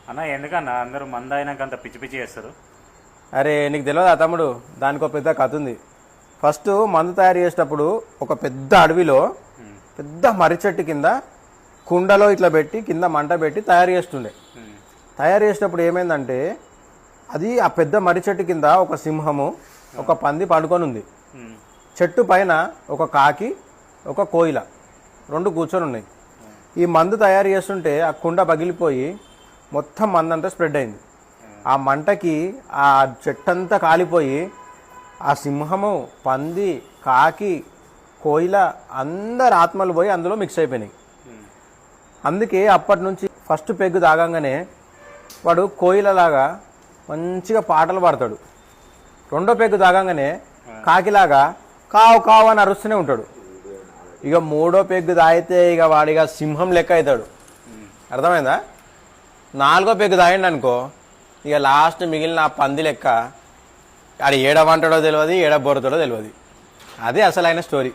అన్న ఎందుకన్నా అందరూ మంద అయినాక అంత పిచ్చి పిచ్చి చేస్తారు? అరే నీకు తెలియదా తమ్ముడు, దానికి ఒక పెద్ద కథ ఉంది. ఫస్ట్ మందు తయారు చేసేటప్పుడు ఒక పెద్ద అడవిలో పెద్ద మర్రి చెట్టు కింద కుండలో ఇట్లా పెట్టి కింద మంట పెట్టి తయారు చేస్తుండే. తయారు చేసేటప్పుడు ఏమైందంటే అది ఆ పెద్ద మర్రి చెట్టు కింద ఒక సింహము ఒక పంది పండుకొని ఉంది. చెట్టు పైన ఒక కాకి ఒక కోయిల రెండు కూర్చొని ఉన్నాయి. ఈ మందు తయారు చేస్తుంటే ఆ కుండ పగిలిపోయి మొత్తం మందంతా స్ప్రెడ్ అయింది. ఆ మంటకి ఆ చెట్టంతా కాలిపోయి ఆ సింహము పంది కాకి కోయిల అందరు ఆత్మలు పోయి అందులో మిక్స్ అయిపోయినాయి. అందుకే అప్పటి నుంచి ఫస్ట్ పెగ్గు తాగంగానే వాడు కోయిలలాగా మంచిగా పాటలు పాడతాడు. రెండో పెగ్గు తాగంగానే కాకిలాగా కావు కావు అని అరుస్తూనే ఉంటాడు. ఇక మూడో పెగ్గు తాగితే ఇక వాడిగా సింహం లెక్క అవుతాడు. అర్థమైందా? నాలుగో పెగ్గు తాగిండు అనుకో ఇక లాస్ట్ మిగిలిన ఆ పంది లెక్క ఆడు ఏడవంటాడో తెలియదు, ఏడబోరుతాడో తెలియదు. అదే అసలైన స్టోరీ.